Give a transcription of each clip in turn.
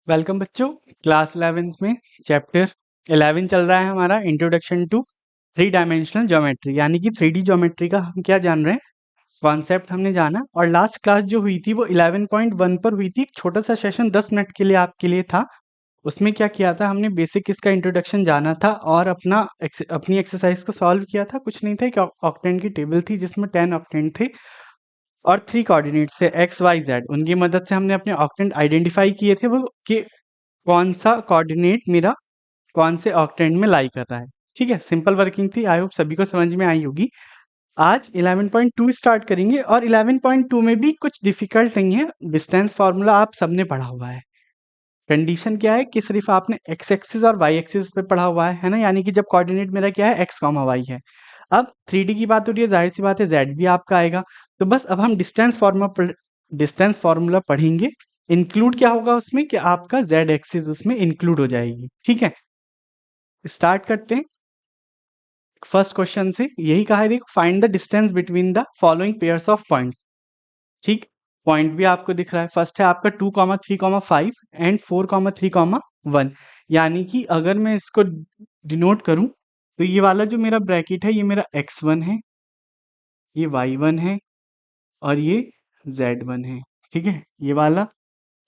Welcome बच्चों। Class 11 में chapter 11 चल रहा है हमारा introduction to three dimensional geometry, यानी कि 3D ज्योमेट्री का हम क्या जान रहे हैं, कॉन्सेप्ट हमने जाना। और लास्ट क्लास जो हुई थी वो 11.1 पर हुई थी। एक छोटा सा सेशन 10 मिनट के लिए आपके लिए था। उसमें क्या किया था हमने, बेसिक इसका इंट्रोडक्शन जाना था और अपनी एक्सरसाइज को सॉल्व किया था। कुछ नहीं था, एक ऑक्टेंट की टेबल थी जिसमें 10 ऑक्टेंट थे और 3 कोऑर्डिनेट्स थे एक्स वाई जेड। उनकी मदद से हमने अपने ऑक्टेंट आइडेंटिफाई किए थे वो कि कौन सा कोऑर्डिनेट मेरा कौन से ऑक्टेंट में लाई कर रहा है। ठीक है, सिंपल वर्किंग थी। आई होप सभी को समझ में आई होगी। आज 11.2 स्टार्ट करेंगे और 11.2 में भी कुछ डिफिकल्ट नहीं है। डिस्टेंस फार्मूला आप सबने पढ़ा हुआ है। कंडीशन क्या है कि सिर्फ आपने एक्स एक्सिस और वाई एक्सिस पे पढ़ा हुआ है ना, यानी कि जब कोऑर्डिनेट मेरा क्या है एक्स कॉमा वाई है। अब 3D की बात हो रही है, जाहिर सी बात है जेड भी आपका आएगा। तो बस अब हम डिस्टेंस फार्मूला पढ़ेंगे। इंक्लूड क्या होगा उसमें कि आपका जेड एक्सिस उसमें इंक्लूड हो जाएगी। ठीक है, स्टार्ट करते हैं। फर्स्ट क्वेश्चन से यही कहा है, देखो find the distance between the following pairs of point. ठीक, पॉइंट भी आपको दिख रहा है। फर्स्ट है आपका 2,3,5 एंड 4,3,1। यानी कि अगर मैं इसको डिनोट करूं तो ये वाला जो मेरा ब्रैकेट है ये मेरा x1 है, ये y1 है और ये z1 है। ठीक है, ये वाला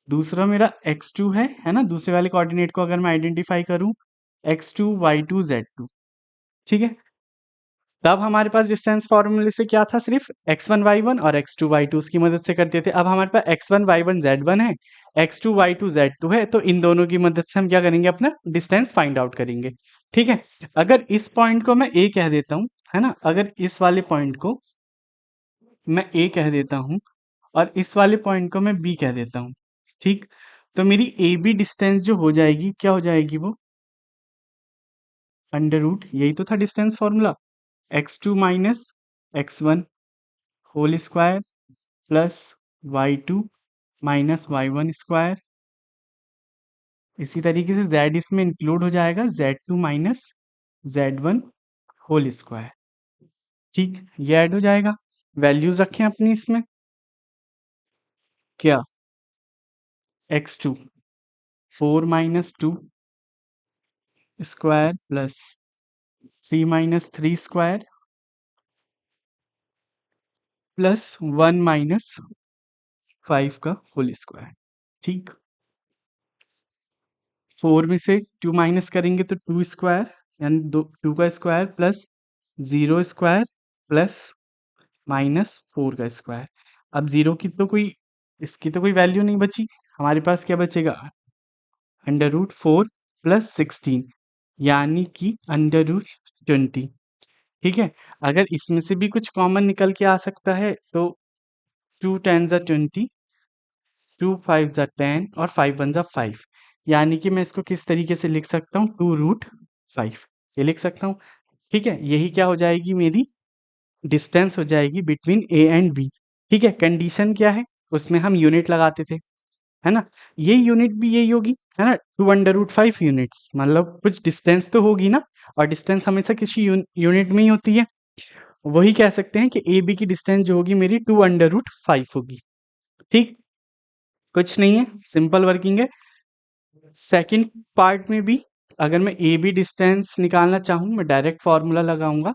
दूसरा मेरा x2 है ना। दूसरे वाले कोऑर्डिनेट को अगर मैं आइडेंटिफाई करूं x2 y2 z2। ठीक है, तब हमारे पास डिस्टेंस फॉर्मूले से क्या था, सिर्फ x1 y1 और x2 y2 उसकी मदद से करते थे। अब हमारे पास x1 y1 z1 है, x2 y2 z2 है, तो इन दोनों की मदद से हम क्या करेंगे, अपना डिस्टेंस फाइंड आउट करेंगे। ठीक है, अगर इस पॉइंट को मैं a कह देता हूँ, है ना, अगर इस वाले पॉइंट को मैं a कह देता हूँ और इस वाले पॉइंट को मैं b कह देता हूँ। ठीक, तो मेरी ए बी डिस्टेंस जो हो जाएगी, क्या हो जाएगी वो, अंडर रूट, यही तो था distance formula, x2 minus x1 whole square plus y2 minus y1 square. इसी तरीके से z इसमें इंक्लूड हो जाएगा, z2 minus z1 whole square. ठीक, ये ऐड हो जाएगा। वैल्यूज रखें अपनी इसमें, क्या, x2 4 minus 2 square plus 3 minus 3 square plus 1 minus 5 का होल स्क्वायर। ठीक, 4 में से 2 माइनस करेंगे तो 2 स्क्वायर, यानी 2 का square plus 0 square plus minus 4 का स्क्वायर। अब 0 की तो कोई, इसकी तो कोई वैल्यू नहीं बची। हमारे पास क्या बचेगा, अंडर रूट 4 प्लस 16, यानी कि अंडर रूट 20। ठीक है, अगर इसमें से भी कुछ कॉमन निकल के आ सकता है तो 2 10 ज़ा 20, 2 5 ज़ा 10 और 5 1 ज़ा 5। यानी कि मैं इसको किस तरीके से लिख सकता हूँ, 2 रूट 5 ये लिख सकता हूँ। ठीक है, यही क्या हो जाएगी, मेरी डिस्टेंस हो जाएगी बिटवीन ए एंड बी। ठीक है, कंडीशन क्या है, उसमें हम यूनिट लगाते थे, है ना। ये यूनिट भी यही होगी, है ना, 2 अंडर रूट 5 यूनिट्स, मतलब कुछ डिस्टेंस तो होगी ना। और डिस्टेंस हमेशा किसी यूनिट में ही होती है। वही कह सकते हैं कि ए बी की डिस्टेंस जो होगी मेरी 2 अंडर रूट 5 होगी। ठीक, कुछ नहीं है, सिंपल वर्किंग है। सेकंड पार्ट में भी अगर मैं ए बी डिस्टेंस निकालना चाहूँ, मैं डायरेक्ट फॉर्मूला लगाऊंगा,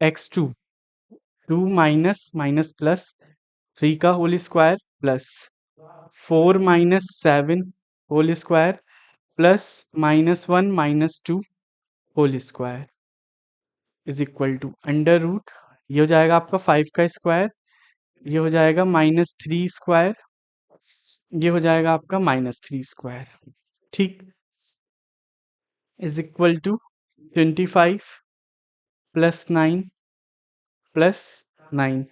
x2 2 माइनस माइनस प्लस 3 का whole square plus 4 minus 7 whole square plus minus 1 minus 2 whole square is equal to under root, ये हो जाएगा आपका 5 का स्क्वायर, ये हो जाएगा माइनस 3 स्क्वायर, ये हो जाएगा आपका माइनस 3 स्क्वायर। ठीक, is equal to 25 plus 9 plus 9,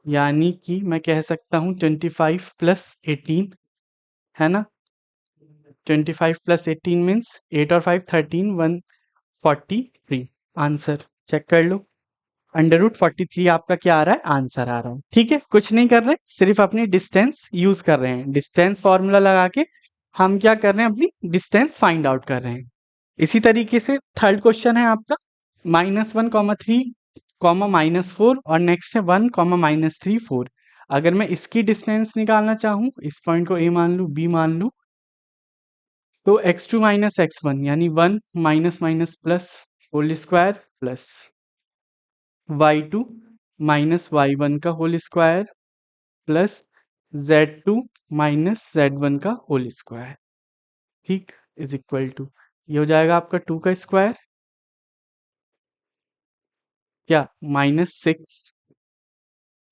यानी कि मैं कह सकता हूँ 25 प्लस 18, है ना। 25 प्लस 18 मीन्स 8 और 5 13, 143। आंसर चेक कर लो, अंडर रूट 43 आपका क्या आ रहा है, आंसर आ रहा है। ठीक है, कुछ नहीं कर रहे, सिर्फ अपनी डिस्टेंस यूज कर रहे हैं। डिस्टेंस फॉर्मूला लगा के हम क्या कर रहे हैं, अपनी डिस्टेंस फाइंड आउट कर रहे हैं। इसी तरीके से थर्ड क्वेश्चन है आपका -1, 3, -4 और नेक्स्ट है 1, -3, 4। अगर मैं इसकी डिस्टेंस निकालना चाहूँ, इस पॉइंट को ए मान लूँ, बी मान लूँ, तो x2 माइनस x1 यानी 1 minus minus plus whole square plus y2 minus y1 का whole square plus z2 minus z1 का होल स्क्वायर, ठीक, इज इक्वल टू, ये हो जाएगा आपका 2 का स्क्वायर, क्या, माइनस 6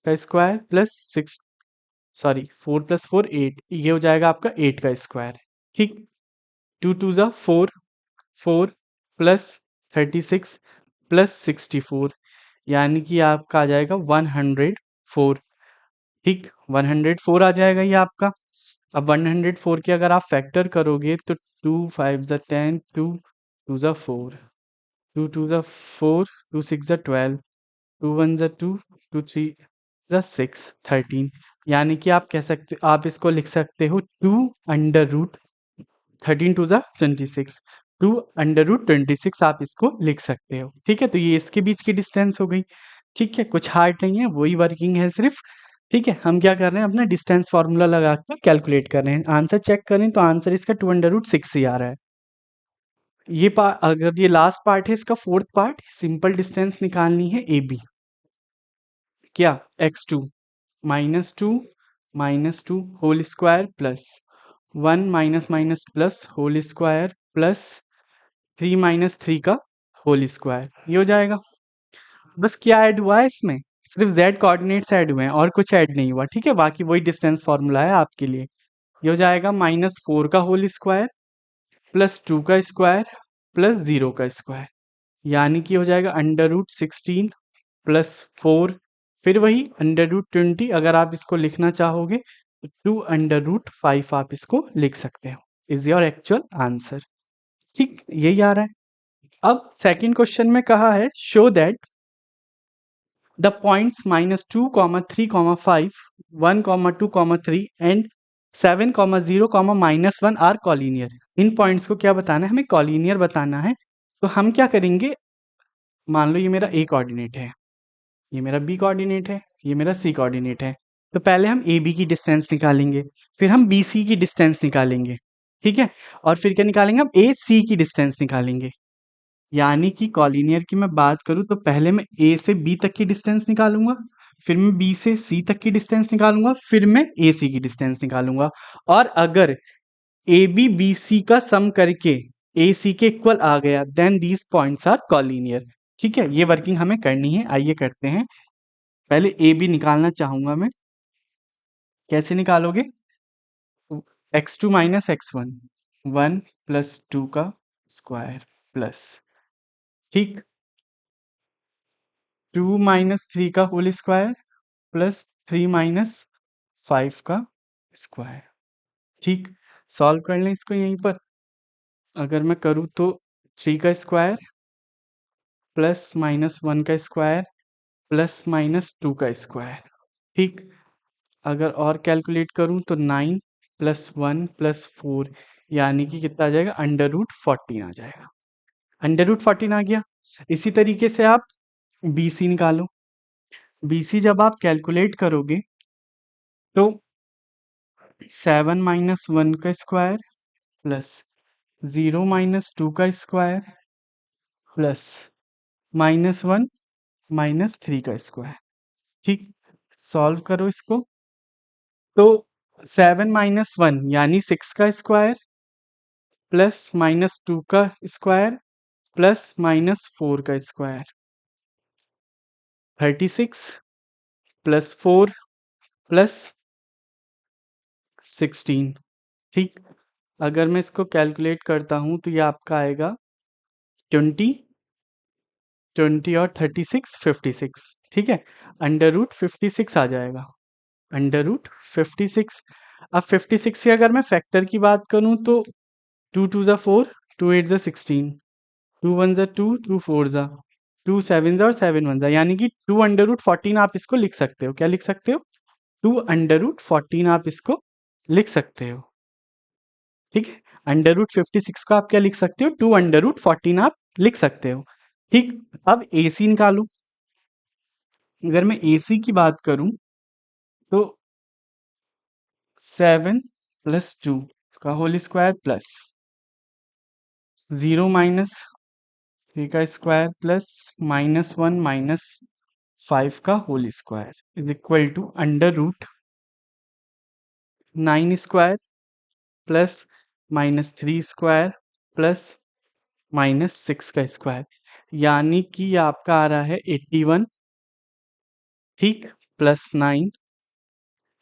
का स्क्वायर प्लस 6, सॉरी 4 प्लस 4 8, ये हो जाएगा आपका 8 का स्क्वायर, ठीक। 2 टू ज़ा 4, 4 प्लस 36 प्लस 64, यानी कि आपका आ जाएगा 104, ठीक, 104 आ जाएगा ये आपका। अब 104 के अगर आप फैक्टर करोगे तो 2 5 ज़ा 10, 2 2 ज़ा 4, 2 2 ज़ा 4, 2 6 ज़ा 12, 2 1 ज़ा 2, 2 3 ज़ा 6, 13, यानी कि आप कह सकते, आप इसको लिख सकते हो 2 अंडर रूट 13 टू ज़ा 26, 2 अंडर रूट 26 आप इसको लिख सकते हो, ठीक है। तो ये इसके बीच की डिस्टेंस हो गई, ठीक है, कुछ हार्ड नहीं है, वही वर्किंग है सिर्फ, ठीक है। हम क्या कर रहे हैं, अपना डिस्टेंस फार्मूला लगा के कैलकुलेट कर रहे हैं। आंसर चेक करें तो आंसर इसका 2 अंडर रूट 6 ही आ रहा है। ये पार्ट, अगर ये लास्ट पार्ट है इसका फोर्थ पार्ट, सिंपल डिस्टेंस निकालनी है ए बी, क्या, x2 minus two whole square plus 1 minus minus plus whole square plus 3 minus 3 का होल स्क्वायर, ये हो जाएगा। बस क्या ऐड हुआ है इसमें, सिर्फ z कोऑर्डिनेट्स ऐड हुए हैं और कुछ ऐड नहीं हुआ, ठीक है, बाकी वही डिस्टेंस फार्मूला है आपके लिए। ये हो जाएगा -4 का होल स्क्वायर प्लस 2 का स्क्वायर प्लस 0 का स्क्वायर, यानी कि हो जाएगा अंडर रूट 16 प्लस 4, फिर वही अंडर रूट 20, अगर आप इसको लिखना चाहोगे तो 2 अंडर रूट 5 आप इसको लिख सकते हो, इज योर एक्चुअल आंसर, ठीक, यही आ रहा है। अब सेकंड क्वेश्चन में कहा है show that the points -2, 3, 5, 1, 2, 3 and 7, 0, -1 are collinear. इन पॉइंट्स को क्या बताना है, हमें कॉलिनियर बताना है। तो हम क्या करेंगे, मान लो ये मेरा ए कोऑर्डिनेट है, ये मेरा बी कोऑर्डिनेट है, ये मेरा सी कोऑर्डिनेट है। तो पहले हम ए बी की डिस्टेंस निकालेंगे, फिर हम बी सी की डिस्टेंस निकालेंगे, ठीक है, और फिर क्या निकालेंगे, हम ए सी की डिस्टेंस निकालेंगे। यानी कि कॉलिनियर की मैं बात करूं तो पहले मैं ए से बी तक की डिस्टेंस निकालूंगा, फिर मैं बी से सी तक की डिस्टेंस निकालूंगा, फिर मैं ए सी की डिस्टेंस निकालूंगा। और अगर ए बी बी सी का सम करके ए सी के इक्वल आ गया then these points are collinear, ठीक है। ये वर्किंग हमें करनी है, आइए करते हैं। पहले ए बी निकालना चाहूंगा मैं, कैसे निकालोगे, x2 माइनस x1, 1 प्लस 2 का स्क्वायर प्लस, ठीक, 2 माइनस 3 का होल स्क्वायर प्लस 3 माइनस 5 का स्क्वायर, ठीक। सॉल्व कर लें इसको यहीं पर, अगर मैं करूँ तो 3 का स्क्वायर प्लस -1 का स्क्वायर प्लस -2 का स्क्वायर, ठीक। अगर और कैलकुलेट करूँ तो 9 प्लस 1 प्लस 4, यानी कि कितना आ जाएगा, अंडर रूट 14 आ जाएगा, अंडर रूट 14 आ गया। इसी तरीके से आप बी सी निकालो, बी सी जब आप कैलकुलेट करोगे तो 7 माइनस 1 का स्क्वायर प्लस 0 माइनस 2 का स्क्वायर प्लस -1 माइनस 3 का स्क्वायर, ठीक। सॉल्व करो इसको तो 7 माइनस 1 यानी 6 का स्क्वायर प्लस -2 का स्क्वायर प्लस -4 का स्क्वायर, 36 प्लस 4 प्लस 16, ठीक। अगर मैं इसको कैलकुलेट करता हूँ तो ये आपका आएगा 20, 20 और 36 56, ठीक है, अंडर रूट 56 आ जाएगा, अंडर रूट 56। अब 56 के अगर मैं फैक्टर की बात करूं तो 2 2 ज़ा 4, 2 8 ज़ा 16, 2 1 ज़ा 2, 2 4 ज़ा 2 7 ज़ा और 7 1 ज़ा, यानी कि 2 अंडर रूट 14 आप इसको लिख सकते हो, क्या लिख सकते हो, 2 अंडर रूट 14 आप इसको लिख सकते हो, ठीक है। अंडर रूट 56 को आप क्या लिख सकते हो, 2 अंडर रूट 14 आप लिख सकते हो, ठीक। अब AC निकालो, अगर मैं AC की बात करूं तो 7 + 2 का होल स्क्वायर प्लस 0 - 3 का स्क्वायर प्लस -1 - 5 का whole square is equal to √9 square plus -3 square plus -6 का स्क्वायर, यानी कि आपका आ रहा है 81, ठीक, प्लस 9,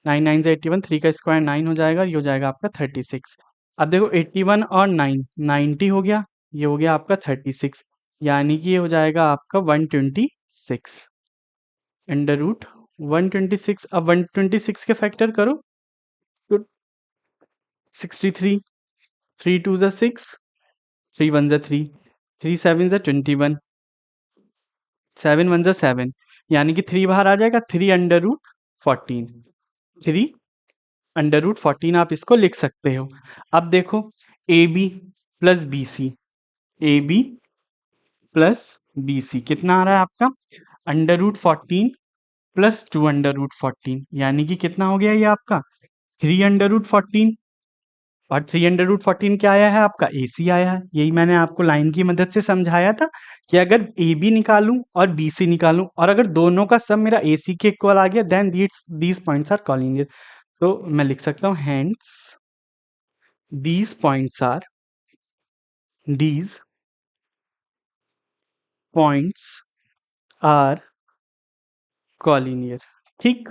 9 9 से 81, 3 का स्क्वायर 9 हो जाएगा, ये हो जाएगा आपका 36। अब देखो 81 और 9 90 हो गया, ये हो गया आपका 36, यानी कि ये हो जाएगा आपका 126 अंडर रूट 126। अब 126 के फैक्टर करो तो 63, 3 2 ज़ा 6, 3 1 ज़ा 3, 3 7 ज़ा 21, 7 1 ज़ा 7, यानी कि 3 बाहर आ जाएगा, 3 अंडर रूट 14, 3 अंडर रूट 14 आप इसको लिख सकते हो। अब देखो A B plus B C, A B plus B C कितना आ रहा है आपका under root 14 plus 2 under root 14, यानी कि कितना हो गया ये आपका 3 अंडर रूट 14, और 3 अंडर रूट 14 क्या आया है आपका ए सी आया है। यही मैंने आपको लाइन की मदद से समझाया था कि अगर ए बी निकालूं और बी सी निकालूं और अगर दोनों का सम मेरा ए सी के इक्वल आ गया then these points are collinear. तो मैं लिख सकता हूँ hence these points are these points are collinear, ठीक।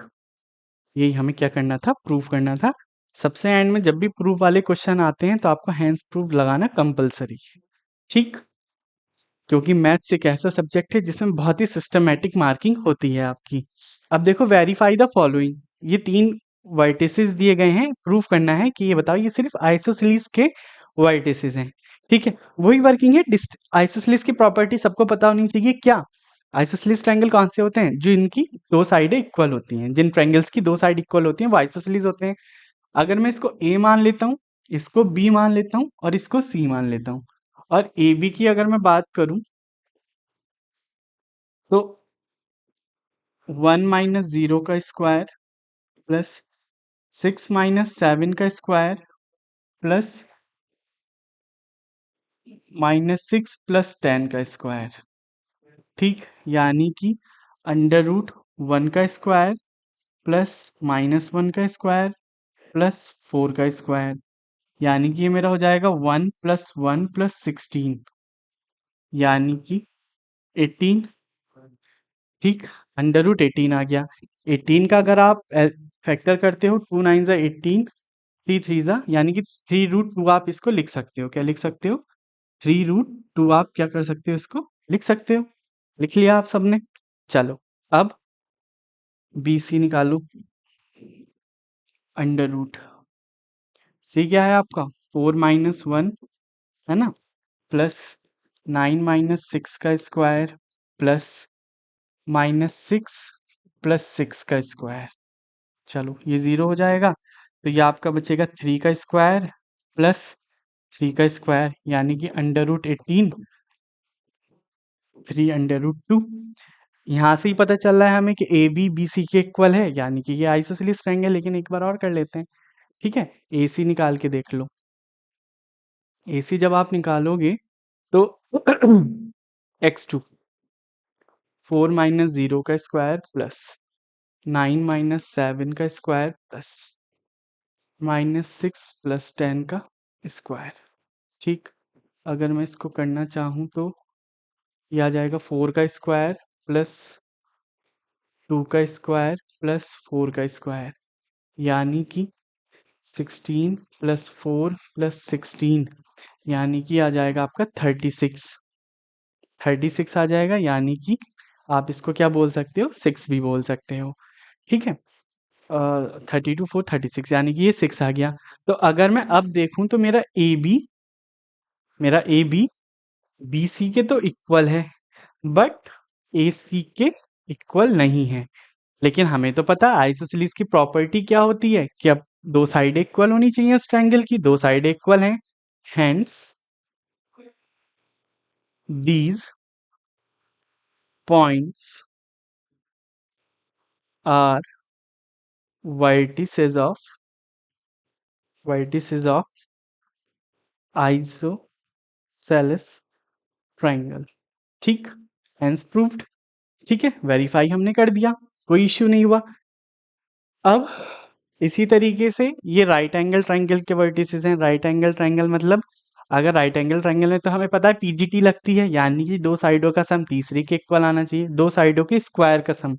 यही हमें क्या करना था, प्रूव करना था। सबसे एंड में जब भी प्रूफ वाले क्वेश्चन आते हैं तो आपको हैंस प्रूफ लगाना कंपलसरी है, ठीक, क्योंकि मैथ्स एक ऐसा सब्जेक्ट है जिसमें बहुत ही सिस्टमेटिक मार्किंग होती है आपकी। अब देखो वेरीफाई द फॉलोइंग, ये 3 वर्टिसेस दिए गए हैं, प्रूफ करना है कि ये बताओ ये सिर्फ आइसोसेलेस के वर्टिसेस हैं, ठीक है। वही वर्किंग है, आइसोसेलेस की प्रॉपर्टी सबको पता होनी चाहिए क्या। आइसोसेलेस ट्रायंगल कौन से होते हैं, जो इनकी दो साइडें इक्वल होती हैं, जिन ट्रायंगल्स की दो साइड इक्वल होती हैं वो आइसोसेलेस होते हैं। अगर मैं इसको ए मान लेता हूँ, इसको बी मान लेता हूँ और इसको सी मान लेता हूँ, और ए बी की अगर मैं बात करूं तो 1 - 0 का स्क्वायर प्लस 6 - 7 का स्क्वायर प्लस -6 + 10 का स्क्वायर, ठीक, यानी कि अंडर रूट 1 का स्क्वायर प्लस -1 का स्क्वायर प्लस 4 का स्क्वायर, यानी कि ये मेरा हो जाएगा 1 + 1 + 16, यानी कि 18, ठीक, अंडर रूट 18 आ गया। 18 का अगर आप फैक्टर करते हो 2 9 ज़ा 18, 3 3 ज़ा, यानी कि 3√2 आप इसको लिख सकते हो, क्या लिख सकते हो 3√2 आप क्या कर सकते हो इसको लिख सकते हो। लिख लिया आप सबने, चलो अब बी सी निकालो, अंडर रूट सी क्या है आपका 4 - 1 है ना, प्लस 9 - 6 का स्क्वायर प्लस -6 + 6 का स्क्वायर, चलो ये 0 हो जाएगा, तो ये आपका बचेगा 3 का स्क्वायर प्लस 3 का स्क्वायर, यानी कि अंडर रूट 18 3 अंडर रूट 2। यहाँ से ही पता चल रहा है हमें कि ए बी बी सी के इक्वल है, यानी कि ये आइसोसेलेस ट्रायंगल। लेकिन एक बार और कर लेते हैं, ठीक है, ए सी निकाल के देख लो। ए सी जब आप निकालोगे तो x2 4 - 0 का स्क्वायर प्लस 9 - 7 का स्क्वायर प्लस -6 + 10 का स्क्वायर, ठीक। अगर मैं इसको करना चाहूँ तो ये आ जाएगा 4 का स्क्वायर प्लस 2 का स्क्वायर प्लस 4 का स्क्वायर, यानी कि 16 + 4 + 16, यानी कि आ जाएगा आपका 36, 36 आ जाएगा, यानी कि आप इसको क्या बोल सकते हो 6 भी बोल सकते हो, ठीक है। 32 4 36, यानी कि ये 6 आ गया। तो अगर मैं अब देखूं तो मेरा ए बी बी सी के तो इक्वल है, बट ए सी के इक्वल नहीं है। लेकिन हमें तो पता है आइसोसेलेस की प्रॉपर्टी क्या होती है कि अब दो साइड इक्वल होनी चाहिए उस ट्रायंगल की, दो साइड इक्वल हैं, hence these points are vertices of isosceles triangle. ठीक, हेंस प्रूव्ड। ठीक है, वेरीफाई हमने कर दिया, कोई इश्यू नहीं हुआ। अब इसी तरीके से ये राइट एंगल ट्रायंगल के वर्टिसेस हैं। राइट एंगल ट्रायंगल मतलब अगर राइट एंगल ट्रायंगल में तो हमें पता है पीजीटी लगती है, यानी कि दो साइडों का सम तीसरी के इक्वल आना चाहिए, दो साइडों के स्क्वायर का सम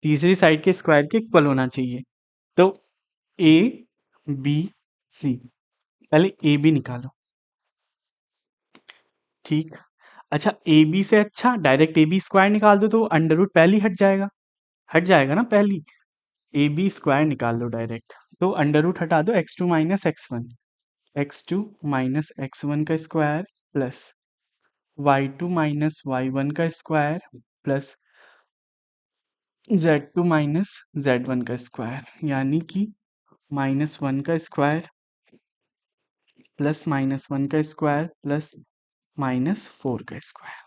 तीसरी साइड के स्क्वायर के इक्वल होना चाहिए। तो ए बी सी, पहले ए बी निकालो। ठीक, अच्छा ए बी से अच्छा डायरेक्ट ए बी स्क्वायर निकाल दो तो अंडर रूट पहली हट जाएगा ना पहली। ए बी स्क्वायर निकाल लो डायरेक्ट, तो अंडर रूट हटा दो, x2 माइनस x1 का square plus y2 minus y1 का square plus z2 minus z1 का स्क्वायर, यानी कि -1 का स्क्वायर प्लस -1 का स्क्वायर प्लस -4 का स्क्वायर।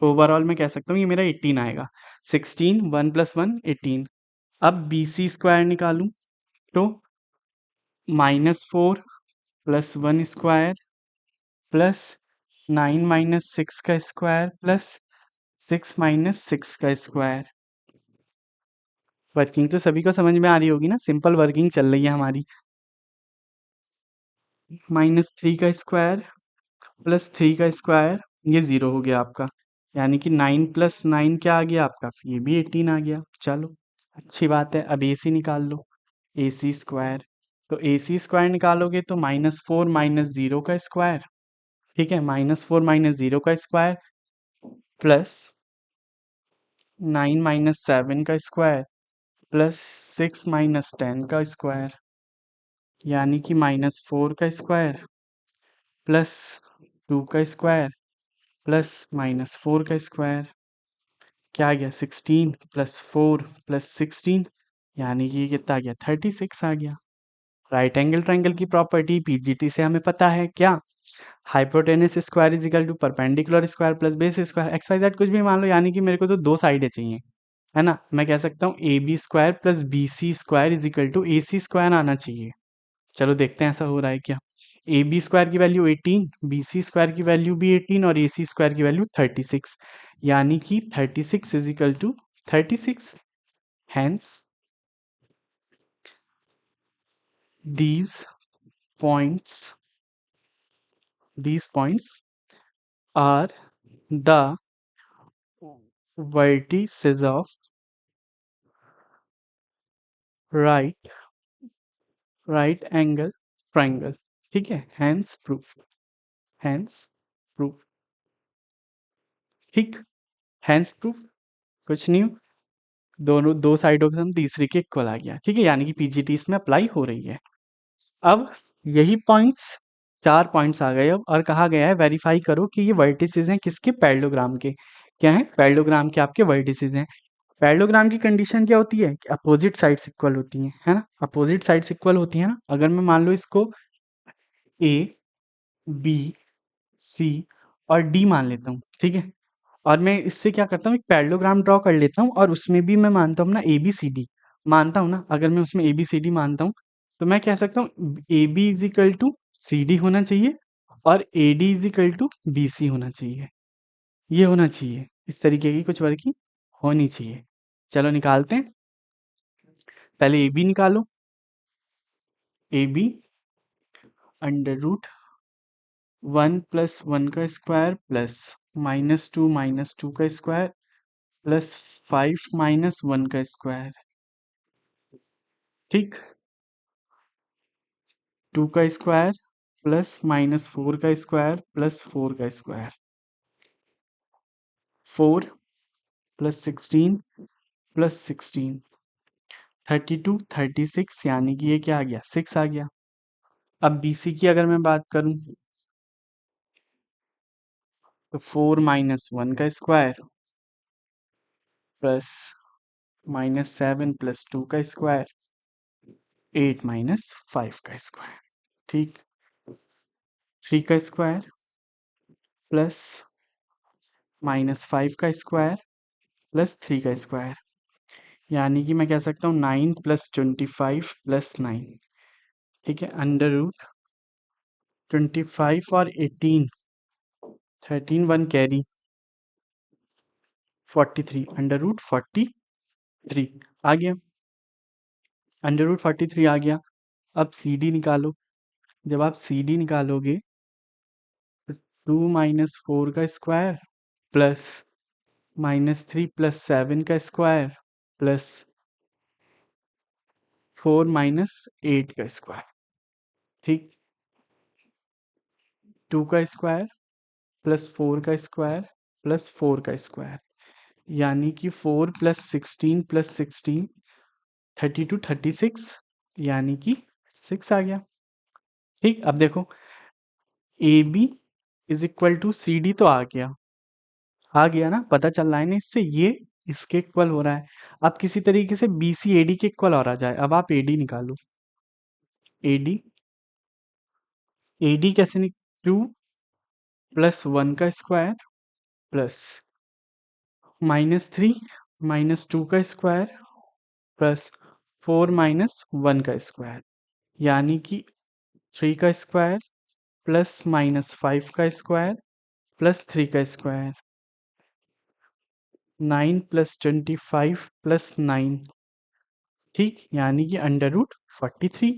ओवरऑल मैं कह सकता हूँ ये मेरा 18 आएगा। 16, 1 + 1 18। अब बी सी स्क्वायर निकालूं तो -4 + 1 स्क्वायर प्लस 9 - 6 का स्क्वायर प्लस 6 - 6 का स्क्वायर। वर्किंग तो सभी को समझ में आ रही होगी ना, सिंपल वर्किंग चल रही है हमारी। -3 का स्क्वायर प्लस 3 का स्क्वायर, ये 0 हो गया आपका, यानी कि 9 + 9 क्या आ गया आपका, ये भी 18 आ गया। चलो अच्छी बात है। अब ए सी निकाल लो, ए सी स्क्वायर। तो ए सी स्क्वायर निकालोगे तो -4 - 0 का स्क्वायर, ठीक है, -4 - 0 का स्क्वायर प्लस 9 - 7 का स्क्वायर प्लस 6 - 10 का स्क्वायर, यानी कि -4 का स्क्वायर प्लस 2 का स्क्वायर प्लस -4 का स्क्वायर, क्या आ गया 16 + 4 + 16, यानी कि कितना आ गया 36 आ गया। राइट एंगल ट्रायंगल की प्रॉपर्टी पीजीटी से हमें पता है क्या, hypotenuse square is equal to perpendicular square plus base square, X Y Z कुछ भी मान लो, यानी कि मेरे को तो दो साइडें चाहिए, है ना। मैं कह सकता हूँ A B square plus B C square is equal to A C square आना चाहिए। चलो देखते हैं ऐसा हो रहा है क्या। ए बी स्क्वायर की वैल्यू 18, बी सी स्क्वायर की वैल्यू भी 18 और ए सी स्क्वायर की वैल्यू 36, यानी कि 36 is equal to 36। Hence these points are the vertices of right angle triangle। ठीक है, हैंस प्रूफ। ठीक, हैंस प्रूफ, कुछ नहीं, दोनों दो साइडों का हम तीसरे के इक्वल आ गया। ठीक है, यानी कि पीजीटी इसमें अप्लाई हो रही है। अब यही पॉइंट्स, 4 पॉइंट्स आ गए अब, और कहा गया है वेरीफाई करो कि ये वर्टिसेस हैं किसके, पैरेललोग्राम के। क्या है, पैरेललोग्राम के आपके वर्टिसेस हैं। पैरेललोग्राम की कंडीशन क्या होती है कि अपोजिट साइड्स इक्वल होती हैं, है ना, अपोजिट साइड्स इक्वल होती हैं ना। अगर मैं मान लो इसको ए बी सी और डी मान लेता हूँ, ठीक है, और मैं इससे क्या करता हूँ एक पैरेललोग्राम ड्रॉ कर लेता हूँ, और उसमें भी मैं मानता हूँ ना ए बी सी डी मानता हूँ ना। अगर मैं उसमें ए बी सी डी मानता हूँ तो मैं कह सकता हूँ A B is equal to C D होना चाहिए और A D is equal to B C होना चाहिए। ये होना चाहिए, इस तरीके की कुछ वर्किंग होनी चाहिए। चलो निकालते हैं, पहले ए बी निकालो। ए बी अंडर रूट 1 + 1 का स्क्वायर प्लस -2 का स्क्वायर प्लस 5 - 1 का स्क्वायर। ठीक, 2 का स्क्वायर प्लस -4 का स्क्वायर प्लस 4 का स्क्वायर, 4 + 16 + 16, 32 36, यानी कि ये क्या आ गया 6 आ गया। अब BC की अगर मैं बात करूं तो 4 - 1 का स्क्वायर प्लस -7 + 2 का स्क्वायर 8 - 5 का स्क्वायर। ठीक, 3 का स्क्वायर प्लस -5 का स्क्वायर प्लस 3 का स्क्वायर, यानी कि मैं कह सकता हूँ 9 + 25 + 9, ठीक है, अंडर रूट 25 और 18, 13 1 कैरी 43, अंडर रूट 43 आ गया, अंडर रूट 43 आ गया। अब सी डी निकालो। जब आप सी डी निकालोगे तो 2 - 4 का स्क्वायर प्लस -3 + 7 का स्क्वायर प्लस 4 - 8 का स्क्वायर, ठीक, 2 का स्क्वायर प्लस 4 का स्क्वायर प्लस 4 का स्क्वायर, यानी कि 4 + 16 + 16 32 36, यानी कि 6 आ गया। ठीक, अब देखो A B is equal to C D तो आ गया ना, पता चल रहा है ना इससे, ये इसके इक्वल हो रहा है। अब किसी तरीके से बी सी ए डी के इक्वल और आ जाए। अब आप ए डी निकालो। ए डी कैसे 2 + 1 का स्क्वायर प्लस -3 - 2 का स्क्वायर प्लस 4 - 1 का स्क्वायर, यानी कि 3 का स्क्वायर प्लस -5 का स्क्वायर प्लस 3 का स्क्वायर, 9 + 25 + 9, ठीक, यानी कि अंडर रूट 43।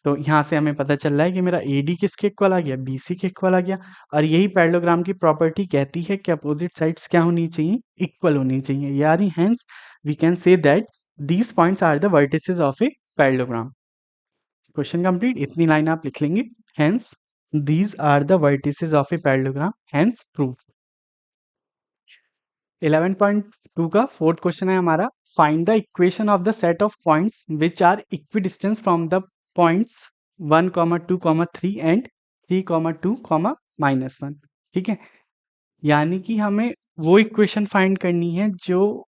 तो यहाँ से हमें पता चल रहा है कि मेरा ए डी किसके इक्वल आ गया, बी सी के इक्वल आ गया। और यही पैरेललोग्राम की प्रॉपर्टी कहती है कि अपोजिट साइड्स क्या होनी चाहिए, इक्वल होनी चाहिए, यानी hence we can say that these points are the vertices of a parallelogram. Question complete, इतनी लाइन आप लिख लेंगे, hence these are the vertices of a parallelogram, hence prove. 11.2 का फोर्थ क्वेश्चन है हमारा, find the equation of the set of points which are equidistance from the points 1, 2, 3 and 3, 2, -1, ठीक है, यानी कि हमें वो इक्वेशन फाइंड करनी है जो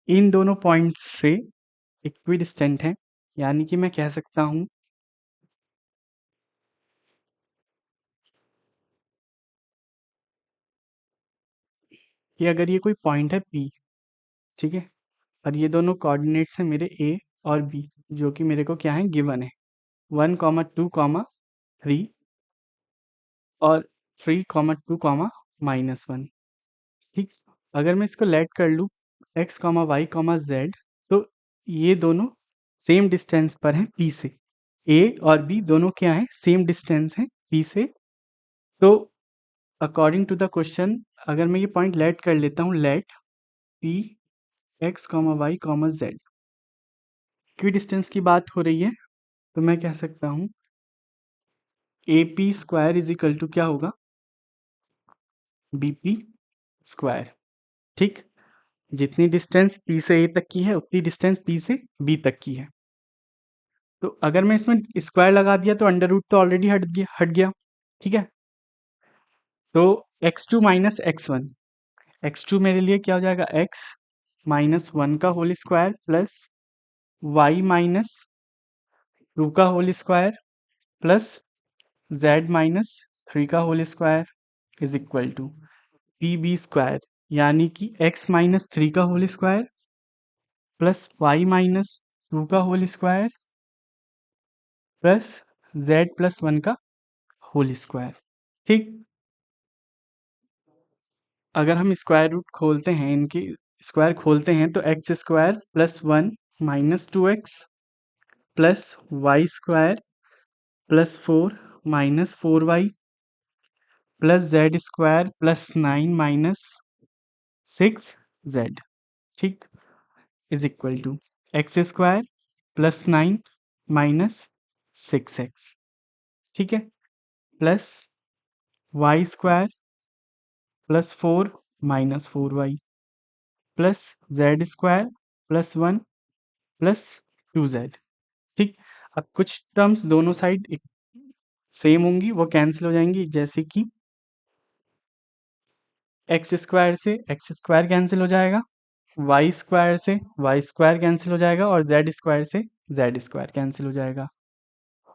इन दोनों पॉइंट्स से इक्विडिस्टेंट है। यानी कि मैं कह सकता हूं कि अगर ये कोई पॉइंट है P, ठीक है, और ये दोनों कोऑर्डिनेट्स हैं मेरे A और B, जो कि मेरे को क्या है, गिवन है, 1, 2, 3 और 3, 2, -1, ठीक। अगर मैं इसको लेट कर लूँ x, y, z, तो ये दोनों सेम डिस्टेंस पर हैं P से। A और B दोनों क्या हैं, सेम डिस्टेंस हैं P से। तो अकॉर्डिंग टू द क्वेश्चन, अगर मैं ये पॉइंट लेट कर लेता हूँ, let P x, y, z, की डिस्टेंस की बात हो रही है, तो मैं कह सकता हूँ AP square is equal to क्या होगा, BP स्क्वायर, ठीक। जितनी डिस्टेंस P से A तक की है उतनी डिस्टेंस P से B तक की है। तो अगर मैं इसमें स्क्वायर लगा दिया तो अंडर रूट तो ऑलरेडी हट गया, ठीक है। तो x2 - x1, x2 मेरे लिए क्या हो जाएगा, x - 1 का होल स्क्वायर प्लस y - 2 का होल स्क्वायर प्लस z - 3 का whole square is equal to pb square, यानी कि x - 3 का होल स्क्वायर प्लस y - 2 का होल स्क्वायर प्लस z + 1 का होल स्क्वायर, ठीक। अगर हम स्क्वायर रूट खोलते हैं, इनकी स्क्वायर खोलते हैं, तो x square plus 1 - 2x plus y square plus 4 - 4y plus z square plus 9 - 6z, ठीक, is equal to x square plus 9 - 6x, ठीक है, plus y square plus 4 - 4y plus z square plus 1 plus 2z, ठीक। अब कुछ terms दोनों side same होंगी, वो cancel हो जाएंगी, जैसे कि एक्स स्क्वायर से एक्स स्क्वायर कैंसिल हो जाएगा, वाई स्क्वायर से वाई स्क्वायर कैंसिल हो जाएगा और जेड स्क्वायर से जेड स्क्वायर कैंसिल हो जाएगा,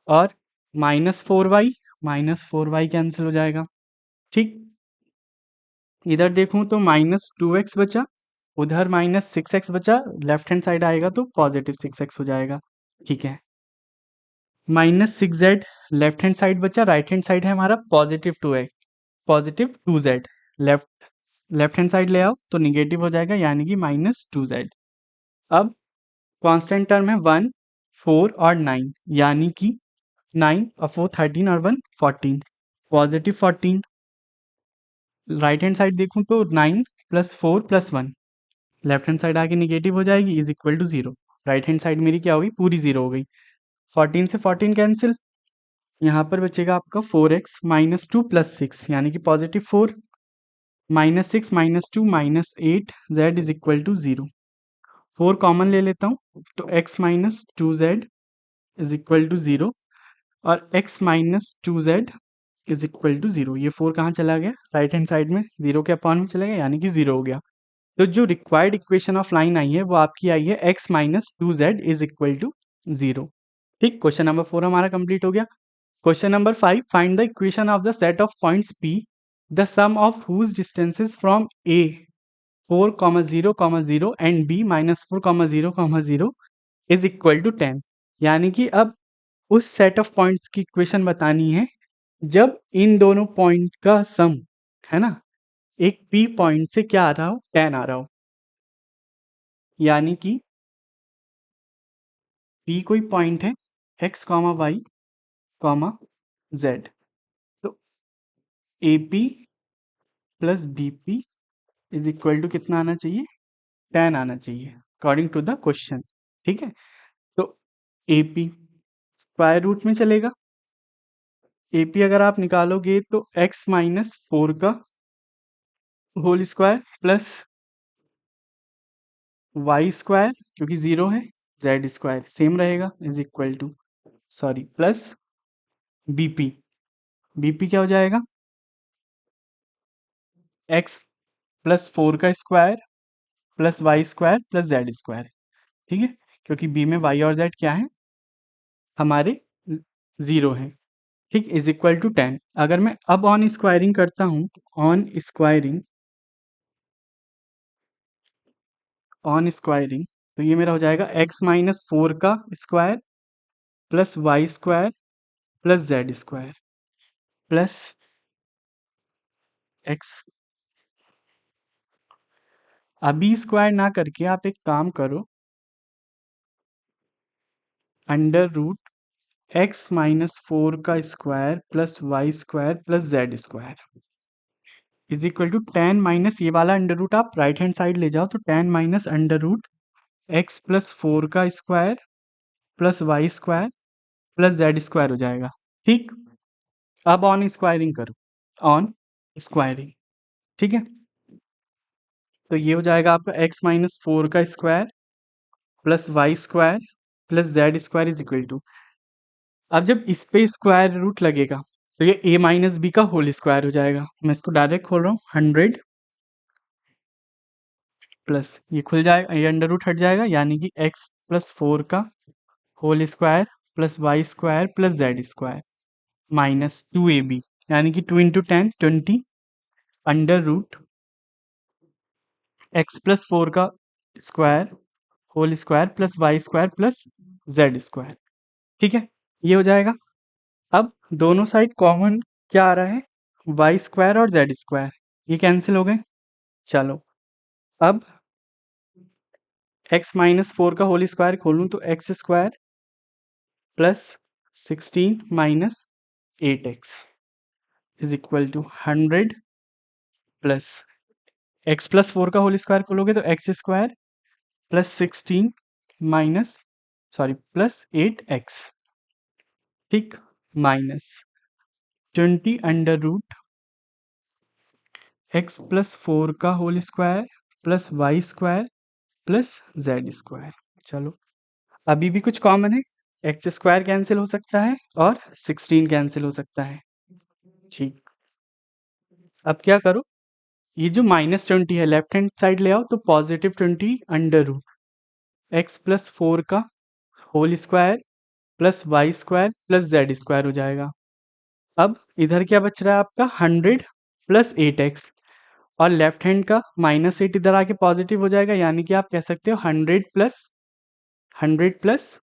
और -4y कैंसिल हो जाएगा, ठीक। इधर देखूं तो -2x बचा उधर -6x बचा, लेफ्ट हैंड साइड आएगा तो +6x हो जाएगा। ठीक है, -6z लेफ्ट हैंड साइड बचा, राइट हैंड साइड है हमारा +2x, +2z। Left left hand side ले आओ तो निगेटिव हो जाएगा, यानी कि -2z। अब कांस्टेंट टर्म है 1, 4 और 9, यानी कि 9 और 4 13 और 1 14, +14। राइट हैंड साइड देखूं तो 9 + 4 + 1, लेफ्ट हैंड साइड आके निगेटिव हो जाएगी, is equal to 0। Right hand side मेरी क्या होगी, पूरी 0 हो गई। 14 से 14 कैंसिल, यहाँ पर बचेगा आपका 4x -2 + 6, यानी कि +4। -6 -2 -8 z is equal to 0। 4 common ले लेता हूँ तो x - 2z is equal to 0, और x - 2z is equal to 0। ये 4 कहाँ चला गया, राइट हैंड साइड में 0 के अपॉन में चला गया, यानी कि 0 हो गया। तो जो रिक्वायर्ड इक्वेशन ऑफ लाइन आई है वो आपकी आई है x - 2z is equal to 0। ठीक, क्वेश्चन नंबर 4 हमारा कंप्लीट हो गया। Question number 5, find the equation of the set of points P, the sum of whose distances from A 4, 0, 0 and B -4, 0, 0 is equal to 10। यानी कि अब उस set of points की equation बतानी है जब इन दोनों पॉइंट का सम, है ना, एक P पॉइंट से क्या आ रहा हो, 10 आ रहा हो। यानी कि P कोई पॉइंट है x, y, z, तो AP plus BP is equal to कितना आना चाहिए, 10 आना चाहिए, अकॉर्डिंग टू द क्वेश्चन। ठीक है, तो AP स्क्वायर रूट में चलेगा। AP अगर आप निकालोगे तो x - 4 का whole square plus y square, क्योंकि 0 है, z स्क्वायर सेम रहेगा, is equal to, sorry, plus BP। BP क्या हो जाएगा, x + 4 का square plus y square plus z square. ठीक है, क्योंकि B में y और z क्या है, हमारे 0 हैं। ठीक, इज इक्वल टू 10। अगर मैं अब ऑन स्क्वायरिंग करता हूँ, ऑन स्क्वायरिंग, तो ये मेरा हो जाएगा x - 4 का square plus y square plus z square plus x। अभी स्क्वायर ना करके आप एक काम करो, अंडर रूट x - 4 का square plus y square plus z square is equal to 10 minus ये वाला अंडर रूट आप राइट हैंड साइड ले जाओ, तो 10 माइनस अंडर रूट x + 4 का square plus y square plus z square हो जाएगा। ठीक, अब ऑन स्क्वायरिंग करो, ऑन स्क्वायरिंग। ठीक है, तो ये हो जाएगा आपका x - 4 का square plus y square plus z square is equal to, अब जब इस पे स्क्वायर रूट लगेगा तो ये a - b का होल स्क्वायर हो जाएगा। मैं इसको डायरेक्ट खोल रहा हूँ, 100 प्लस ये खुल जाएगा, ये अंडर रूट हट जाएगा, यानी कि x + 4 का whole square plus y square plus z square -2ab, यानी कि 2 × 10 20 अंडर रूट x + 4 का square whole square plus y square plus z square. ठीक है, ये हो जाएगा। अब दोनों साइड कॉमन क्या आ रहा है, y स्क्वायर और z स्क्वायर, ये कैंसिल हो गए। चलो, अब x - 4 का होल स्क्वायर खोलूँ तो x square plus 16 minus 8x is equal to 100 plus x + 4 का होल स्क्वायर खोलोगे तो x square plus 16 minus, sorry, plus 8x। ठीक, माइनस 20 अंडर रूट x + 4 का whole square plus y square plus z square. चलो, अभी भी कुछ common है, एक्स स्क्वायर कैंसिल हो सकता है और 16 कैंसिल हो सकता है। ठीक, अब क्या करो, ये जो -20 है लेफ्ट हैंड साइड ले आओ तो +20 अंडर रूट x + 4 का whole square plus y square plus z square हो जाएगा। अब इधर क्या बच रहा है आपका, 100 प्लस 8x, और लेफ्ट हैंड का -8 इधर आके पॉजिटिव हो जाएगा, यानी कि आप कह सकते हो 100 +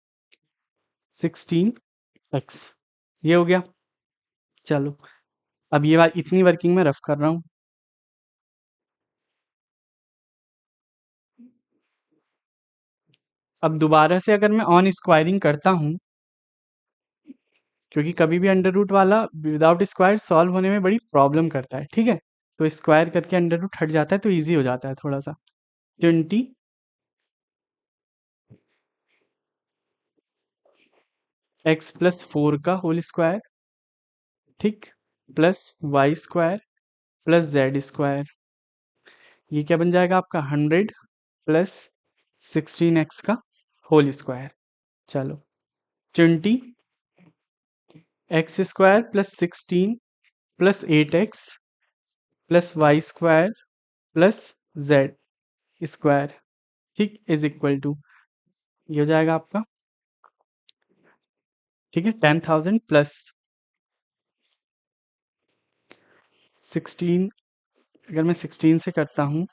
16x। ये हो गया। चलो, अब ये बात इतनी वर्किंग में रफ कर रहा हूँ। अब दोबारा से अगर मैं ऑन स्क्वायरिंग करता हूँ, क्योंकि कभी भी अंडर रूट वाला विदाउट स्क्वायर सॉल्व होने में बड़ी प्रॉब्लम करता है, ठीक है। तो स्क्वायर करके अंडर रूट हट जाता है तो ईजी हो जाता है थोड़ा सा। 20 x+4 का होल स्क्वायर, ठीक, +y² +z²। ये क्या बन जाएगा आपका 100 + 16x का होल स्क्वायर। चलो, 20 x² + 16 + 8x +y² +z², ठीक, इज इक्वल टू, ये हो जाएगा आपका, ठीक है, 10,000 + 16। अगर मैं 16 से करता हूँ,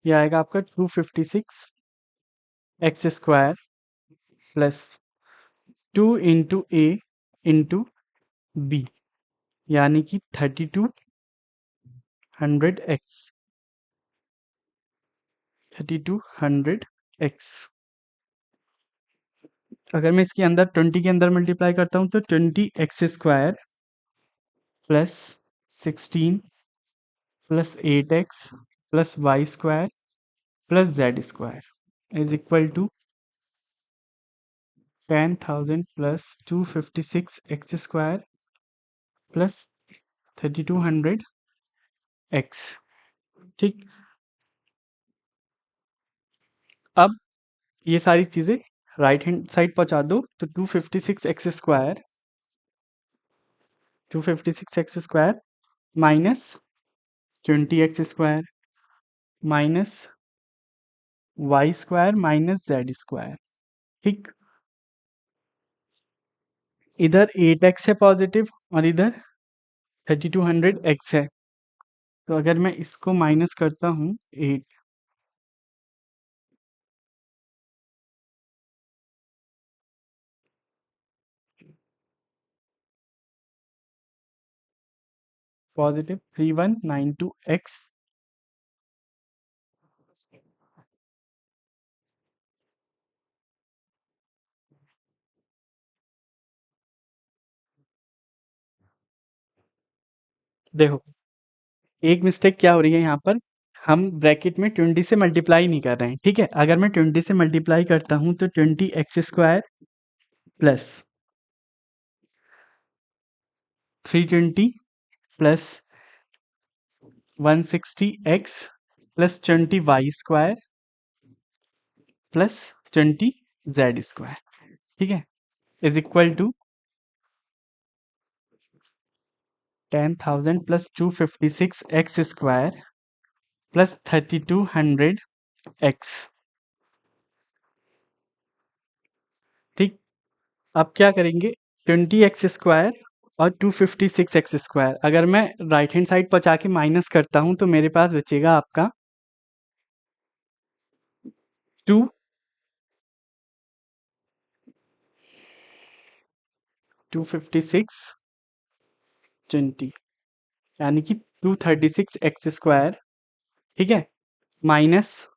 ये आएगा आपका 256x² +2 × a × b, यानी कि 3200x। 3200x। अगर मैं इसके अंदर 20 के अंदर मल्टीप्लाई करता हूँ तो 20x² +16 +8x +y² +z² is equal to 10,000 + 256x² +3200x, ठीक। अब ये सारी चीज़ें राइट हैंड साइड पहुंचा दो, तो 256x² -20x² -y² -z², ठीक। इधर 8x है पॉजिटिव और इधर 3200x है, तो अगर मैं इसको माइनस करता हूँ 8, पॉजिटिव 3192x। देखो, एक मिस्टेक क्या हो रही है यहाँ पर, हम ब्रैकेट में 20 से मल्टीप्लाई नहीं कर रहे हैं, ठीक है। अगर मैं 20 से मल्टीप्लाई करता हूँ तो 20x² plus 320 plus 160x plus 20y² plus 20z², ठीक है, is equal to 10,000 + 256x² plus 3200x, ठीक। अब क्या करेंगे, 20x² और 256x², अगर मैं राइट हैंड साइड पहुंचा के माइनस करता हूं तो मेरे पास बचेगा आपका 2 256 20, यानी कि 236x², ठीक है, माइनस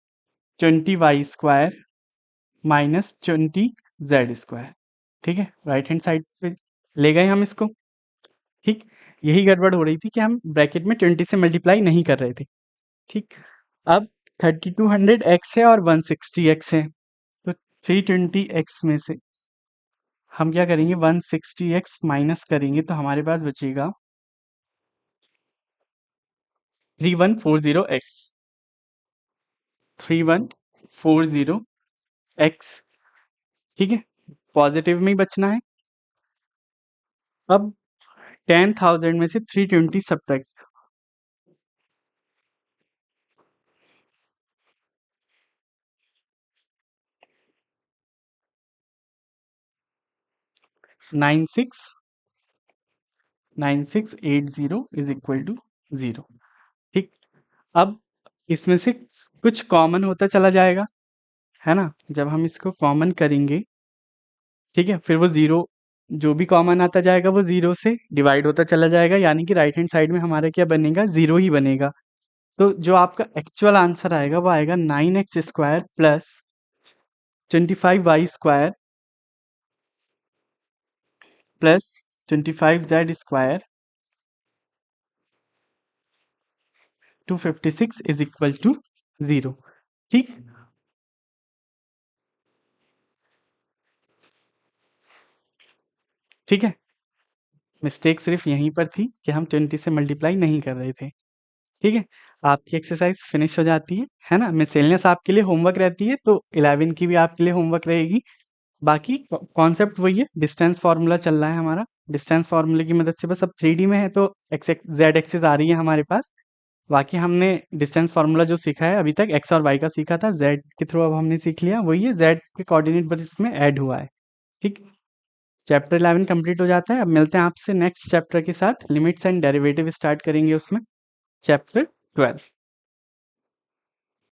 20y² माइनस 20z², ठीक है। राइट हैंड साइड पे ले गए हम इसको, ठीक। यही गड़बड़ हो रही थी कि हम ब्रैकेट में 20 से मल्टीप्लाई नहीं कर रहे थे, ठीक। अब 3200x है और 160x है, तो 320x में से हम क्या करेंगे, 160x माइनस करेंगे तो हमारे पास बचेगा 3140x। 3140 एक्स, ठीक है, पॉजिटिव में ही बचना है। अब 10,000 में से 320 सब्ट्रैक्ट, 9680 इज इक्वल टू 0, ठीक। अब इसमें से कुछ कॉमन होता चला जाएगा, है ना, जब हम इसको कॉमन करेंगे, ठीक है, फिर वो ज़ीरो, जो भी कॉमन आता जाएगा वो ज़ीरो से डिवाइड होता चला जाएगा, यानी कि राइट हैंड साइड में हमारा क्या बनेगा, ज़ीरो ही बनेगा। तो जो आपका एक्चुअल आंसर आएगा वो आएगा 9x² plus 25y² plus 25z² 256 is equal to 0, ठीक। ठीक है, मिस्टेक सिर्फ यहीं पर थी कि हम 20 से मल्टीप्लाई नहीं कर रहे थे, ठीक है। आपकी एक्सरसाइज फिनिश हो जाती है ना। मिसलेनियस आपके लिए होमवर्क रहती है, तो 11 की भी आपके लिए होमवर्क रहेगी। बाकी कॉन्सेप्ट वही है, डिस्टेंस फार्मूला चल रहा है हमारा। डिस्टेंस फार्मूले की मदद से बस अब 3D में है तो जेड एक्सिस आ रही है हमारे पास। बाकी हमने डिस्टेंस फार्मूला जो सीखा है अभी तक, एक्स और वाई का सीखा था, जेड के थ्रू अब हमने सीख लिया, वही है, जेड के कोऑर्डिनेट बस इसमें ऐड हुआ है, ठीक। चैप्टर 11 कंप्लीट हो जाता है। अब मिलते हैं आपसे नेक्स्ट चैप्टर के साथ, लिमिट्स एंड डेरिवेटिव स्टार्ट करेंगे उसमें, चैप्टर 12।